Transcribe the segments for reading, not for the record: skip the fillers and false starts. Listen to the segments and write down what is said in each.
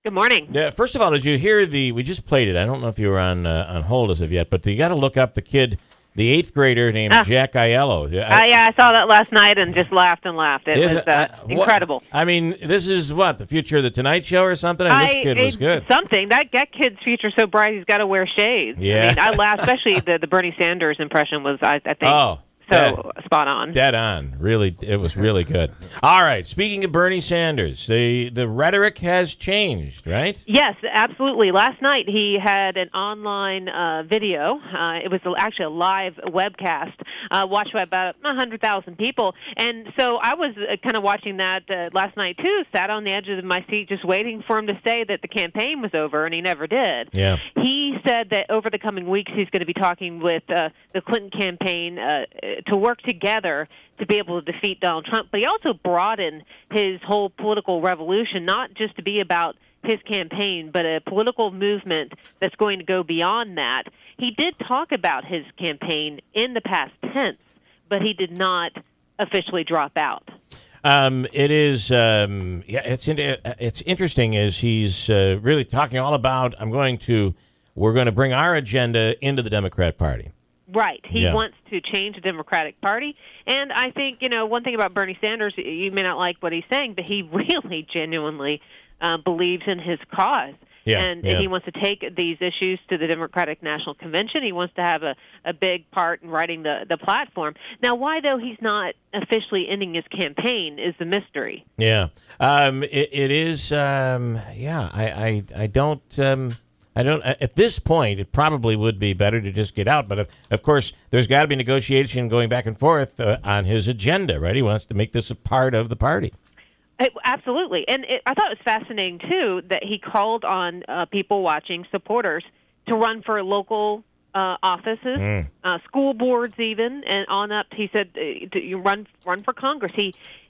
Good morning. Yeah, first of all, did you hear we just played it. I don't know if you were on hold as of yet, but you got to look up the kid, the 8th grader named Jack Aiello. I saw that last night and just laughed and laughed. It was incredible. I mean, this is the future of the Tonight Show or something? And this kid was good. Something. That kid's future's so bright he's got to wear shades. Yeah. I mean, I laughed, especially the Bernie Sanders impression was, I think, spot on. Dead on. Really, it was really good. All right, speaking of Bernie Sanders, the rhetoric has changed, right? Yes, absolutely. Last night he had an online video. It was actually a live webcast watched by about 100,000 people. And so I was kind of watching that last night, too, sat on the edge of my seat just waiting for him to say that the campaign was over, and he never did. Yeah. He said that over the coming weeks he's going to be talking with the Clinton campaign to work together to be able to defeat Donald Trump. But he also broadened his whole political revolution, not just to be about his campaign, but a political movement that's going to go beyond that. He did talk about his campaign in the past tense, but he did not officially drop out. It is, it's interesting as he's really talking all about, we're going to bring our agenda into the Democrat Party. Right. He wants to change the Democratic Party. And I think, one thing about Bernie Sanders, you may not like what he's saying, but he really genuinely believes in his cause. He wants to take these issues to the Democratic National Convention. He wants to have a big part in writing the platform. Now, why, though, he's not officially ending his campaign is the mystery. Yeah. It is, I don't. At this point, it probably would be better to just get out. But of course, there's got to be negotiation going back and forth on his agenda, right? He wants to make this a part of the party. Absolutely, and I thought it was fascinating too that he called on people watching, supporters, to run for local offices, school boards, even, and on up. He said, "You run for Congress."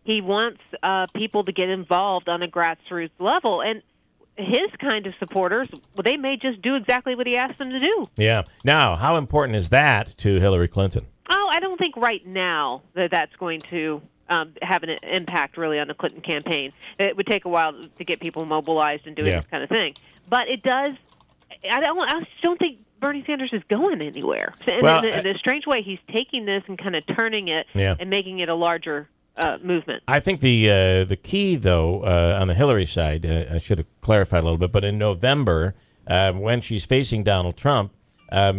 He wants people to get involved on a grassroots level, and his kind of supporters, they may just do exactly what he asked them to do. Yeah. Now, how important is that to Hillary Clinton? Oh, I don't think right now that's going to have an impact really on the Clinton campaign. It would take a while to get people mobilized and doing this kind of thing. But it does. I just don't think Bernie Sanders is going anywhere. In a strange way, he's taking this and kind of turning it and making it a larger movement. I think the key, though, on the Hillary side, I should have clarified a little bit, but in November, when she's facing Donald Trump,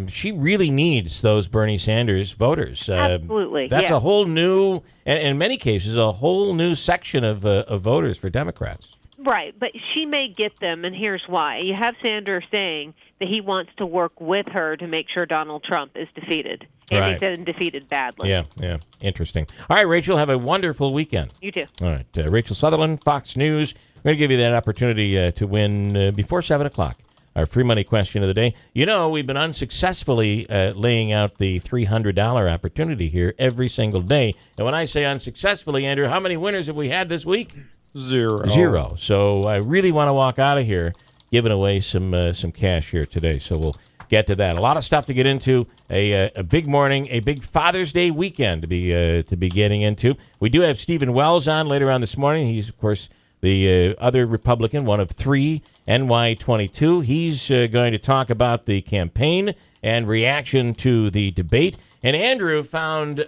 she really needs those Bernie Sanders voters. Absolutely. That's a whole new, and in many cases, a whole new section of voters for Democrats. Right, but she may get them, and here's why. You have Sanders saying that he wants to work with her to make sure Donald Trump is defeated. And he's been defeated badly. Yeah. Interesting. All right, Rachel, have a wonderful weekend. You too. All right, Rachel Sutherland, Fox News. We're going to give you that opportunity to win before 7 o'clock. Our free money question of the day. We've been unsuccessfully laying out the $300 opportunity here every single day. And when I say unsuccessfully, Andrew, how many winners have we had this week? Zero. So I really want to walk out of here giving away some cash here today. So we'll get to that. A lot of stuff to get into. A big morning, a big Father's Day weekend to be getting into. We do have Stephen Wells on later on this morning. He's, of course, the other Republican, one of three, NY22. He's going to talk about the campaign and reaction to the debate. And Andrew found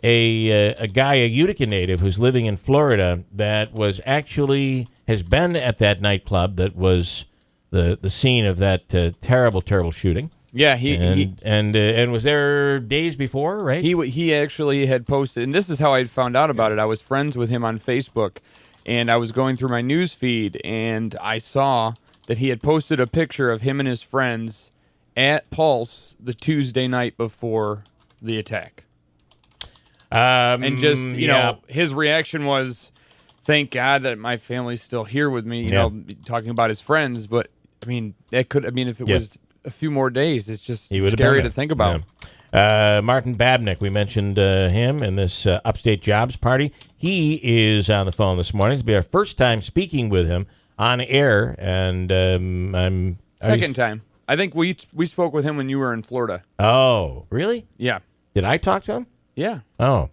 a guy, a Utica native who's living in Florida that has been at that nightclub that was the scene of that terrible shooting. Yeah, and was there days before, right? He actually had posted, and this is how I found out about it. I was friends with him on Facebook, and I was going through my news feed, and I saw that he had posted a picture of him and his friends at Pulse the Tuesday night before the attack. And just, his reaction was, thank God that my family's still here with me, you know, talking about his friends. But, if it was a few more days, it's just scary to think about. Yeah. Martin Babnick, we mentioned him in this Upstate Jobs Party. He is on the phone this morning. It's be our first time speaking with him on air, and second time. I think we spoke with him when you were in Florida. Oh, really? Yeah. Did I talk to him? Yeah. Oh.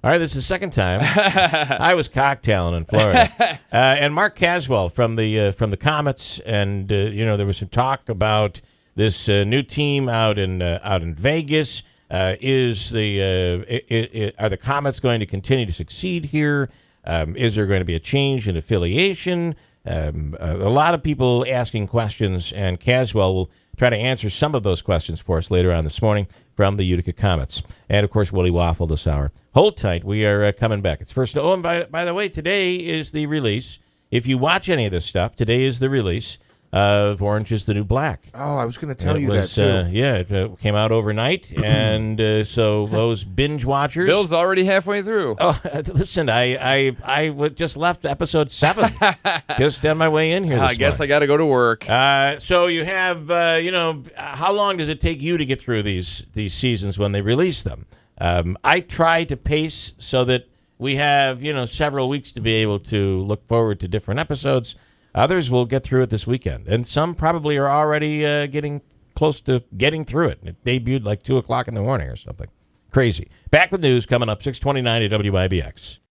All All right, this is the second time. I was cocktailing in Florida. And Mark Caswell from the Comets, and there was some talk about this new team out in Vegas. Are the Comets going to continue to succeed here? Is there going to be a change in affiliation? A lot of people asking questions, and Caswell will try to answer some of those questions for us later on this morning from the Utica Comets. And, of course, Willie Waffle this hour. Hold tight. We are coming back. It's first. Oh, and by the way, today is the release. If you watch any of this stuff, today is the release of Orange is the New Black. Oh, I was going to tell you that, too. It came out overnight, and so those binge watchers... Bill's already halfway through. Oh, listen, I just left episode 7, just on my way in here this I guess morning. I got to go to work. So you have, how long does it take you to get through these seasons when they release them? I try to pace so that we have, several weeks to be able to look forward to different episodes. Others will get through it this weekend, and some probably are already getting close to getting through it. It debuted like 2 o'clock in the morning or something. Crazy. Back with news coming up 6:29 at WIBX.